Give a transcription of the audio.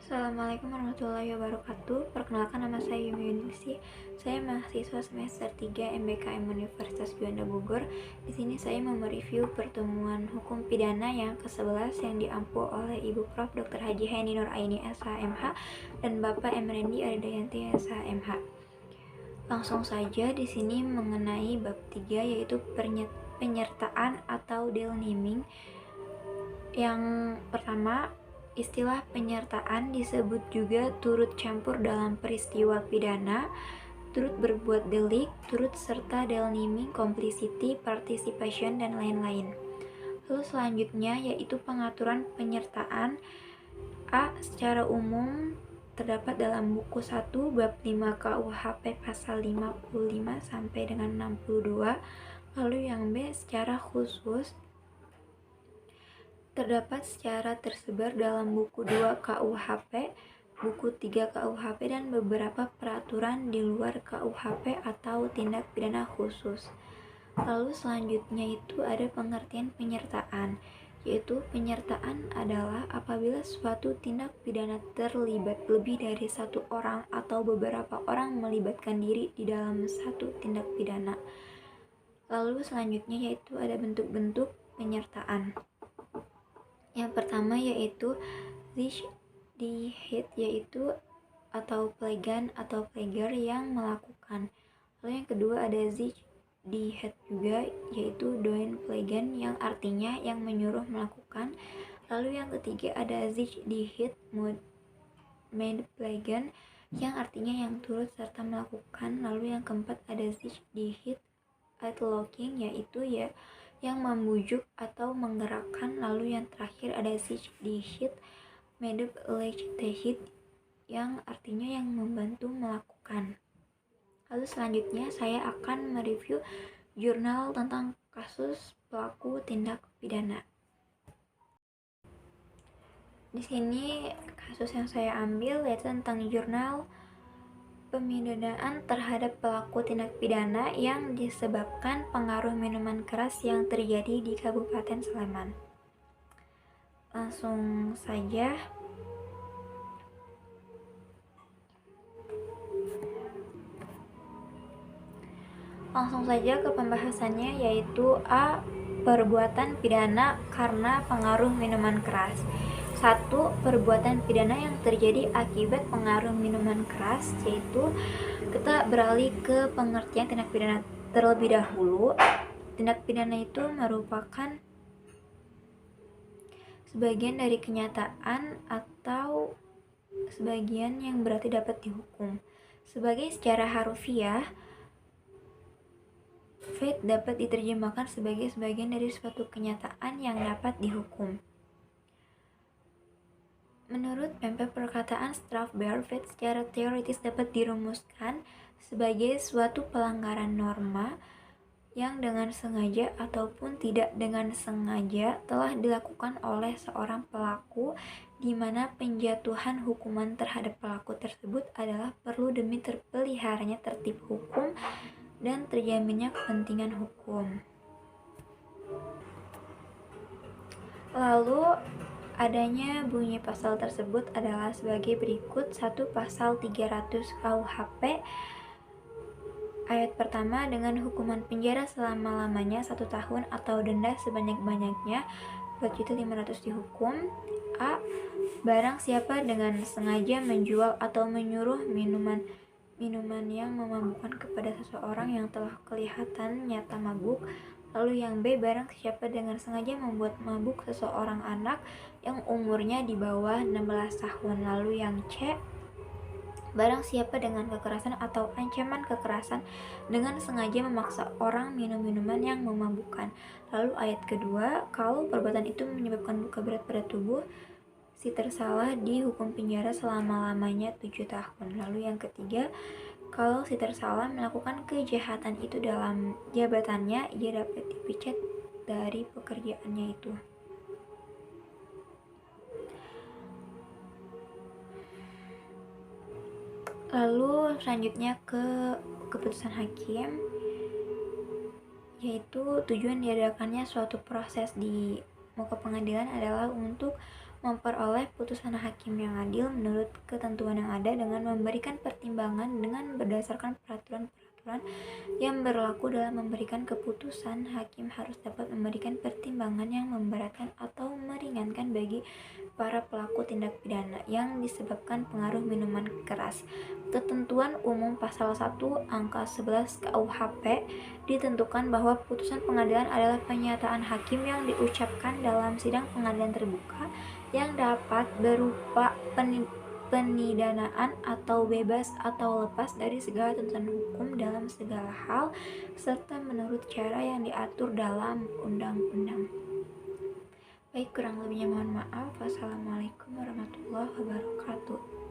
Assalamualaikum warahmatullahi wabarakatuh. Perkenalkan, nama saya Yumi Yunisi. Saya mahasiswa semester 3 MBKM Universitas Juanda Bogor. Di sini saya mau mereview pertemuan hukum pidana yang ke-11 yang diampu oleh Ibu Prof. Dr. Haji Heni Nur Aini SHMH dan Bapak Emrendi Aridayanti SHMH. Langsung saja di sini mengenai bab 3 yaitu penyertaan atau deal-naming. Yang pertama, istilah penyertaan disebut juga turut campur dalam peristiwa pidana, turut berbuat delik, turut serta deal-naming, complicity, participation, dan lain-lain. Lalu selanjutnya yaitu pengaturan penyertaan. A. Secara umum terdapat dalam buku 1 bab 5 KUHP pasal 55 sampai dengan 62. Lalu yang B, secara khusus terdapat secara tersebar dalam buku 2 KUHP, buku 3 KUHP, dan beberapa peraturan di luar KUHP atau tindak pidana khusus. Lalu selanjutnya itu ada pengertian penyertaan, yaitu penyertaan adalah apabila suatu tindak pidana terlibat lebih dari satu orang atau beberapa orang melibatkan diri di dalam satu tindak pidana. Lalu selanjutnya yaitu ada bentuk-bentuk penyertaan. Yang pertama yaitu sich die Head, yaitu atau plegan atau pleger yang melakukan. Lalu yang kedua ada sich die Head juga, yaitu doen plegan yang artinya yang menyuruh melakukan. Lalu yang ketiga ada sich die Head made plegan yang artinya yang turut serta melakukan. Lalu yang keempat ada sich die Head uitlocking, yaitu yang membujuk atau menggerakkan. Lalu yang terakhir ada sich die Head medeplechtheid yang artinya yang membantu melakukan. Lalu selanjutnya saya akan mereview jurnal tentang kasus pelaku tindak pidana. Di sini kasus yang saya ambil yaitu tentang jurnal pemidanaan terhadap pelaku tindak pidana yang disebabkan pengaruh minuman keras yang terjadi di Kabupaten Sleman. Langsung saja. Ke pembahasannya, yaitu A. Perbuatan pidana karena pengaruh minuman keras. 1. Perbuatan pidana yang terjadi akibat pengaruh minuman keras, yaitu kita beralih ke pengertian tindak pidana terlebih dahulu. Tindak pidana itu merupakan sebagian dari kenyataan atau sebagian yang berarti dapat dihukum. Secara harfiah, fate dapat diterjemahkan sebagai sebagian dari suatu kenyataan yang dapat dihukum. Menurut pempek perkataan Strafbare, fate secara teoritis dapat dirumuskan sebagai suatu pelanggaran norma yang dengan sengaja ataupun tidak dengan sengaja telah dilakukan oleh seorang pelaku, di mana penjatuhan hukuman terhadap pelaku tersebut adalah perlu demi terpeliharanya tertib hukum dan terjaminnya kepentingan hukum. Lalu adanya bunyi pasal tersebut adalah sebagai berikut. 1. Pasal 300 KUHP ayat pertama, dengan hukuman penjara selama-lamanya 1 tahun atau denda sebanyak-banyaknya 4.500.000 dihukum. A. Barang siapa dengan sengaja menjual atau menyuruh minuman yang memabukkan kepada seseorang yang telah kelihatan nyata mabuk. Lalu yang B. Barang siapa dengan sengaja membuat mabuk seseorang anak yang umurnya di bawah 16 tahun. Lalu yang C. Barang siapa dengan kekerasan atau ancaman kekerasan dengan sengaja memaksa orang minum minuman yang memabukkan. Lalu ayat kedua, kalau perbuatan itu menyebabkan luka berat pada tubuh, si tersalah dihukum penjara selama-lamanya 7 tahun. Lalu yang ketiga, kalau si tersalah melakukan kejahatan itu dalam jabatannya, ia dapat dipecat dari pekerjaannya itu. Lalu selanjutnya ke keputusan hakim, yaitu tujuan diadakannya suatu proses di muka pengadilan adalah untuk memperoleh putusan hakim yang adil menurut ketentuan yang ada dengan memberikan pertimbangan dengan berdasarkan peraturan-peraturan yang berlaku. Dalam memberikan keputusan, hakim harus dapat memberikan pertimbangan yang memberatkan atau meringankan bagi para pelaku tindak pidana yang disebabkan pengaruh minuman keras. Ketentuan umum pasal 1 angka 11 KUHP ditentukan bahwa putusan pengadilan adalah pernyataan hakim yang diucapkan dalam sidang pengadilan terbuka yang dapat berupa penidanaan atau bebas atau lepas dari segala tuntutan hukum dalam segala hal serta menurut cara yang diatur dalam undang-undang. Baik, kurang lebihnya mohon maaf. Wassalamualaikum warahmatullahi wabarakatuh.